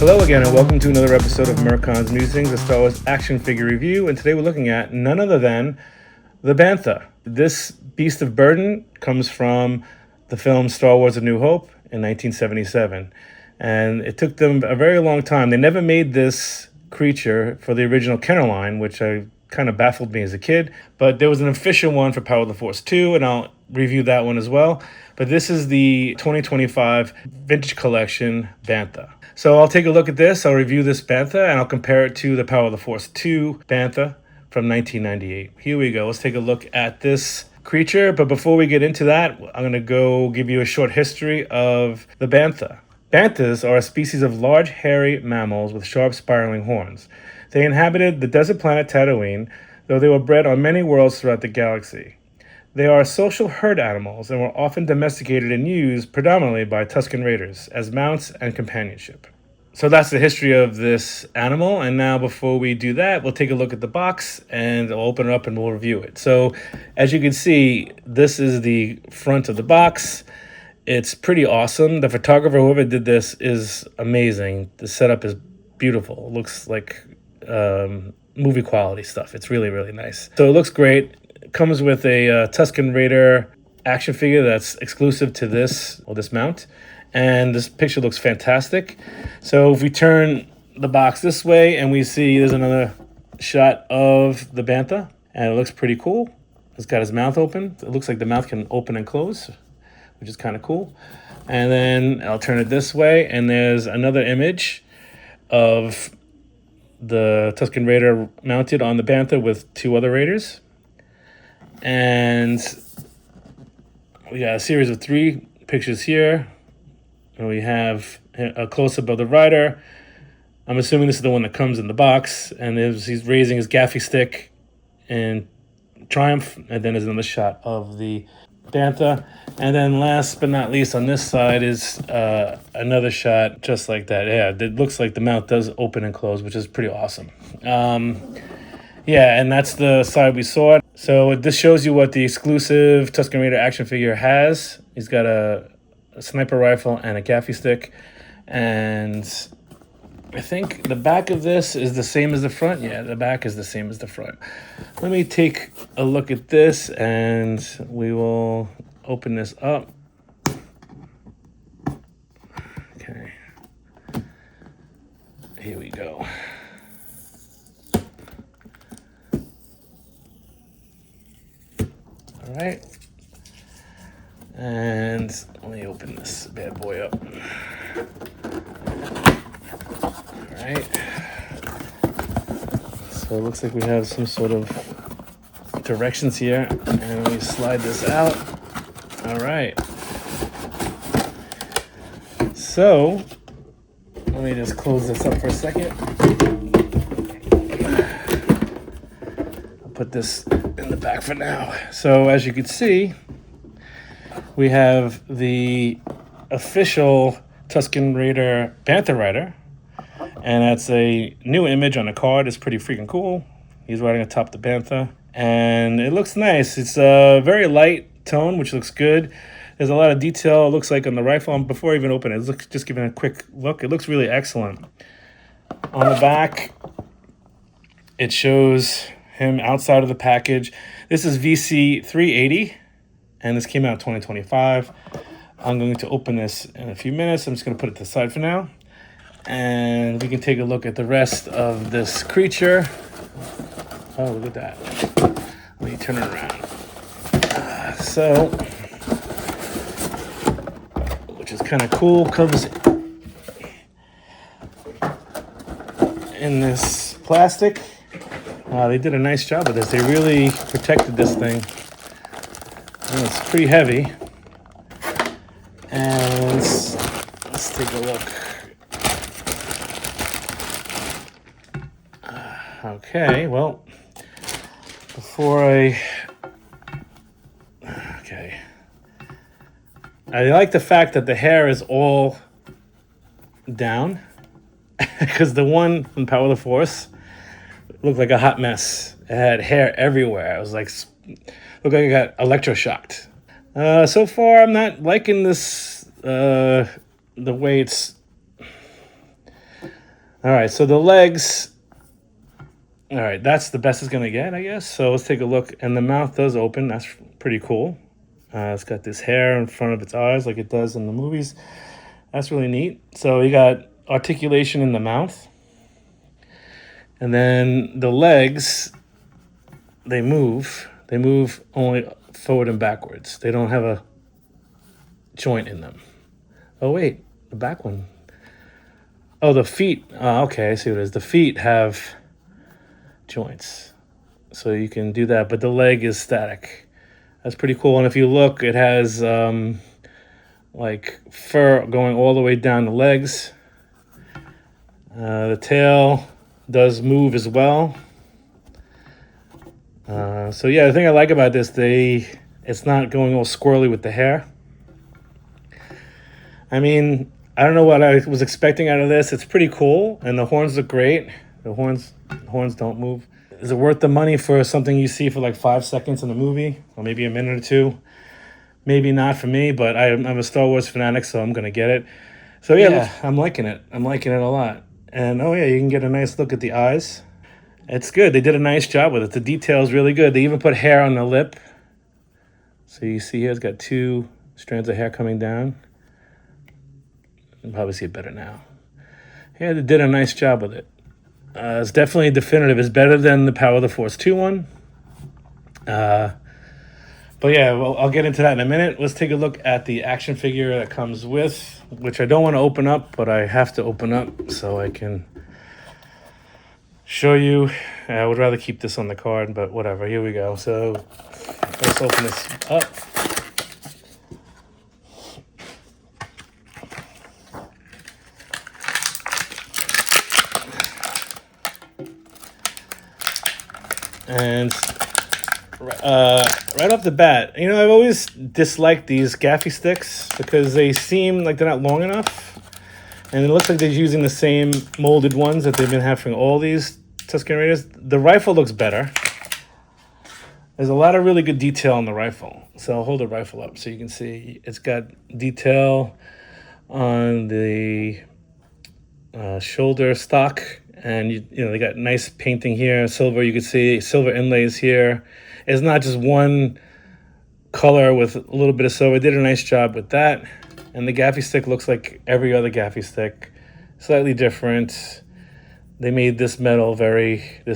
Hello again, and welcome to another episode of Merkon's Musings, a Star Wars action figure review. And today we're looking at none other than the Bantha. This beast of burden comes from the film Star Wars: A New Hope in 1977. And it took them a very long time. They never made this creature for the original Kenner line, which kind of baffled me as a kid. But there was an official one for Power of the Force 2, and I'll review that one as well. But this is the 2025 Vintage Collection Bantha. So I'll take a look at this, I'll review this Bantha, and I'll compare it to the Power of the Force 2 Bantha from 1998. Here we go. Let's take a look at this creature. But before we get into that, I'm going to go give you a short history of the Bantha. Banthas are a species of large, hairy mammals with sharp, spiraling horns. They inhabited the desert planet Tatooine, though they were bred on many worlds throughout the galaxy. They are social herd animals and were often domesticated and used predominantly by Tusken Raiders as mounts and companionship. So that's the history of this animal. And now before we do that, we'll take a look at the box and I'll open it up and we'll review it. So as you can see, this is the front of the box. It's pretty awesome. The photographer, whoever did this, is amazing. The setup is beautiful. It looks like movie quality stuff. It's really, really nice. So it looks great. It comes with a Tusken Raider action figure that's exclusive to this mount. And this picture looks fantastic. So if we turn the box this way and we see there's another shot of the Bantha, and it looks pretty cool. It's got his mouth open. It looks like the mouth can open and close, which is kind of cool. And then I'll turn it this way, and there's another image of the Tusken Raider mounted on the Bantha with two other Raiders. And we got a series of three pictures here. And we have a close-up of the rider. I'm assuming this is the one that comes in the box. And he's raising his gaffy stick in triumph. And then there's another shot of the Bantha. And then last but not least on this side is another shot just like that. Yeah, it looks like the mouth does open and close, which is pretty awesome. Yeah, and that's the side we saw. So this shows you what the exclusive Tusken Raider action figure has. He's got a sniper rifle and a gaffy stick. And I think the back of this is the same as the front. Yeah, the back is the same as the front. Let me take a look at this and we will open this up. Okay. Here we go. All right. And let me open this bad boy up. All right. So it looks like we have some sort of directions here. And we slide this out. All right. So let me just close this up for a second. I'll put this in the back for now. So as you can see, we have the official Tusken Raider Bantha rider, and that's a new image on a card. It's pretty freaking cool. He's riding atop the Bantha, and it looks nice. It's a very light tone, which looks good. There's a lot of detail, it looks like, on the rifle. Before I even open it, just giving a quick look. It looks really excellent. On the back, it shows him outside of the package. This is VC 380. And this came out in 2025. I'm going to open this in a few minutes. I'm just going to put it to the side for now. And we can take a look at the rest of this creature. Oh, look at that. Let me turn it around. Which is kind of cool, comes in this plastic. They did a nice job with this. They really protected this thing. It's pretty heavy. And let's take a look. Okay, well, Okay. I like the fact that the hair is all down. Because the one from Power of the Force looked like a hot mess. It had hair everywhere. It was like... Look like I got electroshocked. So far, I'm not liking this, the way it's All right, so the legs. All right, that's the best it's gonna get, I guess. So let's take a look. And the mouth does open. That's pretty cool. It's got this hair in front of its eyes like it does in the movies. That's really neat. So you got articulation in the mouth. And then the legs, they move. They move only forward and backwards. They don't have a joint in them. Oh, wait, the back one. Oh, the feet. Okay, I see what it is. The feet have joints. So you can do that, but the leg is static. That's pretty cool. And if you look, it has like fur going all the way down the legs. The tail does move as well. So yeah, the thing I like about this, it's not going all squirrely with the hair. I mean, I don't know what I was expecting out of this. It's pretty cool, and the horns look great. The horns don't move. Is it worth the money for something you see for like 5 seconds in a movie, or maybe a minute or two? Maybe not for me, but I'm a Star Wars fanatic, so I'm gonna get it. So yeah, I'm liking it. I'm liking it a lot. And oh yeah, you can get a nice look at the eyes. It's good. They did a nice job with it. The detail is really good. They even put hair on the lip. So you see here, it's got 2 strands of hair coming down. You can probably see it better now. Yeah, they did a nice job with it. It's definitely definitive. It's better than the Power of the Force 2 one. But yeah, well, I'll get into that in a minute. Let's take a look at the action figure that comes with, which I don't want to open up, but I have to open up so I can show you. I would rather keep this on the card, but whatever. Here we go. So let's open this up. And right off the bat, I've always disliked these gaffy sticks because they seem like they're not long enough. And it looks like they're using the same molded ones that they've been having all these Tusken Raiders. The rifle looks better. There's a lot of really good detail on the rifle. So I'll hold the rifle up so you can see. It's got detail on the shoulder stock. And, they got nice painting here. Silver, you can see silver inlays here. It's not just one color with a little bit of silver. They did a nice job with that. And the gaffy stick looks like every other gaffy stick. Slightly different. They made this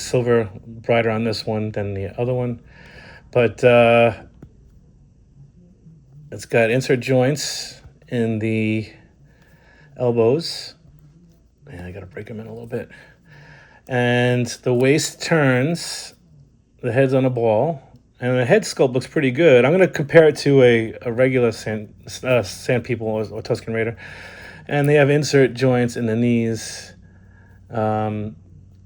silver brighter on this one than the other one. But it's got insert joints in the elbows. Yeah, I gotta break them in a little bit. And the waist turns, the head's on a ball, and the head sculpt looks pretty good. I'm gonna compare it to a regular Sand People or Tusken Raider. And they have insert joints in the knees. And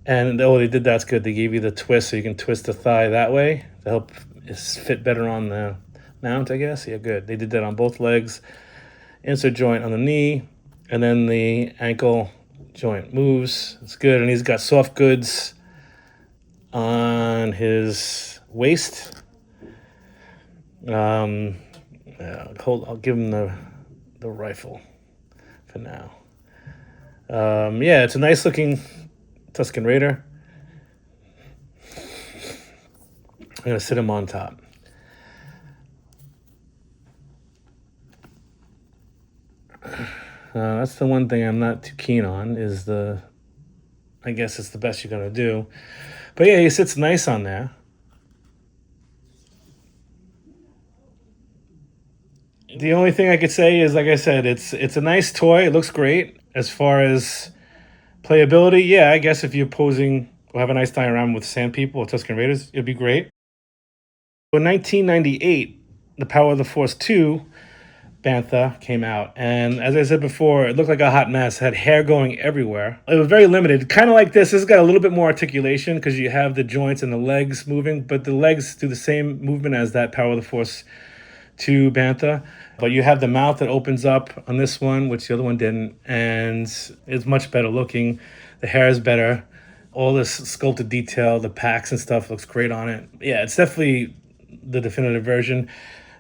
they did that's good. They gave you the twist so you can twist the thigh that way to help it fit better on the mount, I guess. Yeah, good. They did that on both legs. Insert joint on the knee, and then the ankle joint moves. It's good. And he's got soft goods on his waist. I'll give him the rifle for now. Yeah, it's a nice looking Tusken Raider. I'm gonna sit him on top. That's the one thing I'm not too keen on is I guess it's the best you're gonna do. But yeah, he sits nice on there. The only thing I could say is, like I said, it's a nice toy. It looks great. As far as playability, yeah, I guess if you're posing or have a nice time around with Sand People or Tusken Raiders, it'd be great. In 1998, The Power of the Force 2 Bantha came out, and as I said before, it looked like a hot mess. It had hair going everywhere. It was very limited, kind of like this. This has got a little bit more articulation because you have the joints and the legs moving, but the legs do the same movement as that Power of the Force 2 Bantha. But you have the mouth that opens up on this one, which the other one didn't, and it's much better looking. The hair is better. All this sculpted detail, the packs and stuff looks great on it. Yeah, it's definitely the definitive version.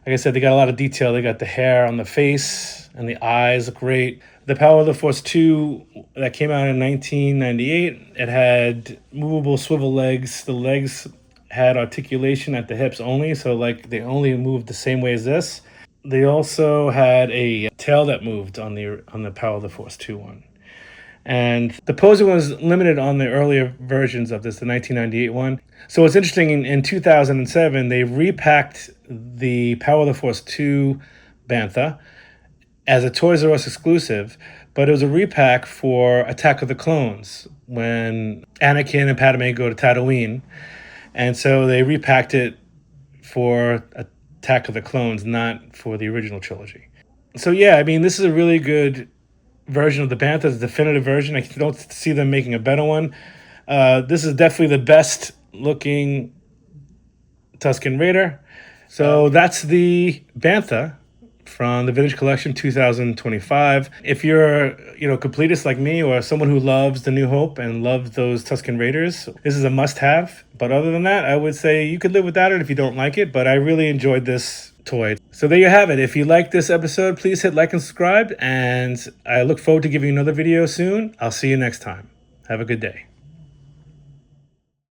Like I said, they got a lot of detail. They got the hair on the face and the eyes look great. The Power of the Force 2 that came out in 1998, it had movable swivel legs. The legs had articulation at the hips only, so like they only moved the same way as this. They also had a tail that moved on the Power of the Force 2 one. And the posing was limited on the earlier versions of this, the 1998 one. So what's interesting, in 2007, they repacked the Power of the Force 2 Bantha as a Toys R Us exclusive, but it was a repack for Attack of the Clones when Anakin and Padme go to Tatooine. And so they repacked it for Attack of the Clones, not for the original trilogy. So yeah, I mean, this is a really good version of the Bantha, the definitive version. I don't see them making a better one. This is definitely the best looking Tusken Raider. So that's the Bantha from the Vintage Collection 2025. If you're, completist like me, or someone who loves the New Hope and loves those Tusken Raiders, this is a must-have. But other than that, I would say you could live without it if you don't like it. But I really enjoyed this toy. So there you have it. If you like this episode, please hit like and subscribe. And I look forward to giving you another video soon. I'll see you next time. Have a good day.